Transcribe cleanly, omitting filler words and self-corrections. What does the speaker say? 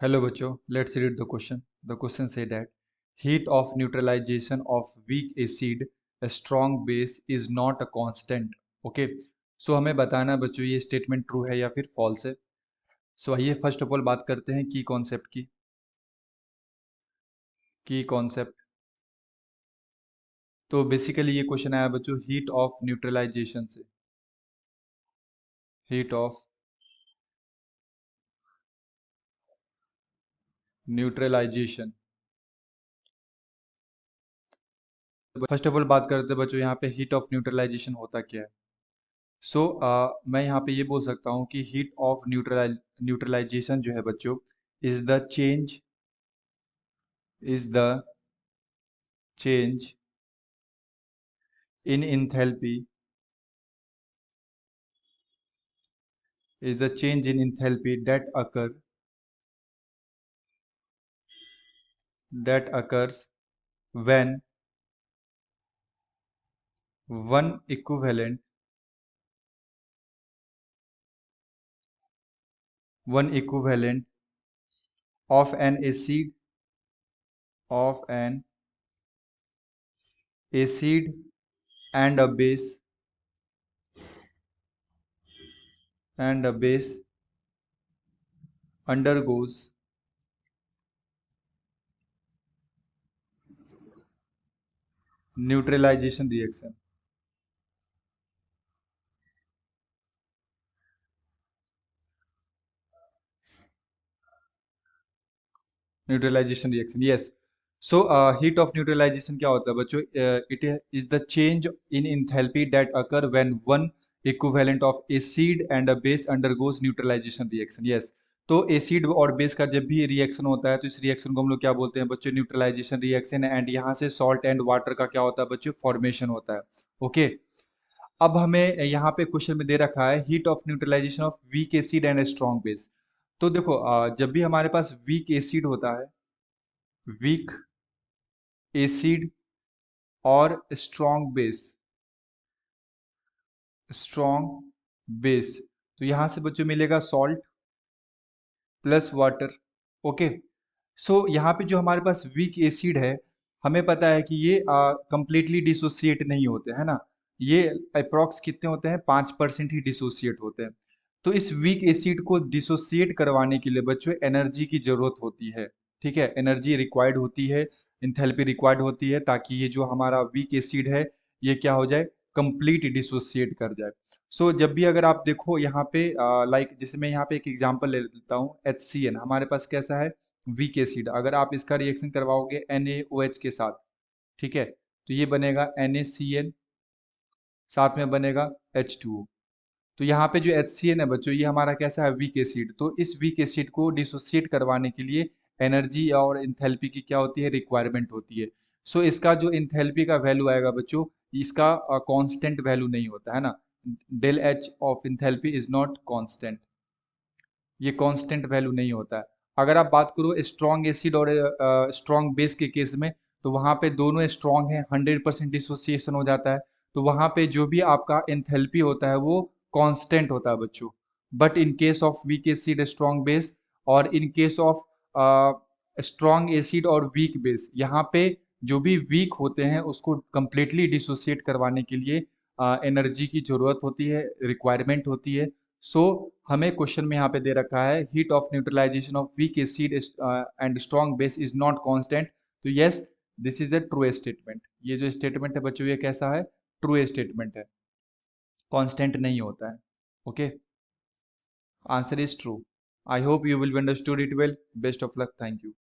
Hello बच्चों, let's read the question. The question say that heat of neutralization of weak acid, a strong base is not a constant. Okay, so हमें बताना है बच्चों ये statement true है या फिर फॉल्स है. सो आइए फर्स्ट ऑफ ऑल बात करते हैं की कॉन्सेप्ट की कॉन्सेप्ट. तो बेसिकली ये क्वेश्चन आया बच्चों हीट ऑफ न्यूट्रलाइजेशन से. Heat of neutralization. First of all बात करते हैं बच्चों यहाँ पे हीट ऑफ न्यूट्रलाइजेशन होता क्या है. सो मैं यहाँ पे ये बोल सकता हूँ कि हीट ऑफ न्यूट्रलाइजेशन जो है बच्चों is the change in enthalpy that occurs when one equivalent of an acid and a base undergoes neutralization reaction. Neutralization reaction, yes. So heat of neutralization क्या होता है बच्चों. It is the change in enthalpy that occur when one equivalent of acid and a base undergoes neutralization reaction, yes. तो acid और base का जब भी reaction होता है तो इस रिएक्शन को हम लोग क्या बोलते हैं बच्चों, न्यूट्रलाइजेशन रिएक्शन. एंड यहाँ से सॉल्ट एंड वाटर का क्या होता है बच्चों, फॉर्मेशन होता है. ओके, अब हमें यहाँ पे क्वेश्चन में दे रखा है heat of neutralization of weak acid and strong base. तो देखो जब भी हमारे पास वीक एसिड होता है, वीक एसिड और स्ट्रॉन्ग बेस, तो यहां से बच्चों मिलेगा सॉल्ट प्लस वाटर. ओके, सो यहाँ पे जो हमारे पास वीक एसिड है, हमें पता है कि ये कंप्लीटली डिसोसिएट नहीं होते है ना. ये अप्रोक्स कितने होते हैं, 5% ही डिसोसिएट होते हैं. तो इस वीक एसिड को डिसोसिएट करवाने के लिए बच्चों एनर्जी की जरूरत होती है. ठीक है, एनर्जी रिक्वायर्ड होती है, इंथैल्पी रिक्वायर्ड होती है ताकि ये जो हमारा वीक एसिड है ये क्या हो जाए, कंप्लीट डिसोसिएट कर जाए. सो जब भी अगर आप देखो यहाँ पे लाइक जैसे मैं यहाँ पे एक एग्जांपल ले लेता हूँ, HCN हमारे पास कैसा है, वीक एसिड. अगर आप इसका रिएक्शन करवाओगे NaOH के साथ, ठीक है, तो ये बनेगा NaCN, साथ में बनेगा H2O. तो यहाँ पे जो HCN है बच्चों ये हमारा कैसा है, वीक एसिड. तो इस वीक एसिड को डिसोसिएट करवाने के लिए एनर्जी और इंथैल्पी की क्या होती है, रिक्वायरमेंट होती है. सो इसका जो इंथैल्पी का वैल्यू आएगा बच्चों, इसका कांस्टेंट वैल्यू नहीं होता है ना. Del H of enthalpy is not constant, ये कांस्टेंट वैल्यू नहीं होता है. अगर आप बात करो स्ट्रॉन्ग एसिड और स्ट्रॉन्ग बेस के केस में, तो वहाँ पे दोनों स्ट्रॉन्ग हैं, 100% डिसोसिएशन हो जाता है. तो वहाँ पे जो भी आपका एंथैल्पी होता है वो कांस्टेंट होता है बच्चों. But in case of weak acid strong base, और in case of strong acid और वीक बेस, यहाँ पे जो भी वीक होते हैं उसको कंप्लीटली डिसोसिएट करवाने के लिए एनर्जी की जरूरत होती है, रिक्वायरमेंट होती है. सो हमें क्वेश्चन में यहाँ पे दे रखा है heat of neutralization of weak acid and strong base is not constant. तो yes, this is the true statement. ये जो स्टेटमेंट है बच्चों ये कैसा है, ट्रू स्टेटमेंट है, कांस्टेंट नहीं होता है. Okay, answer is true. I hope you will understood it well. Best of luck, thank you.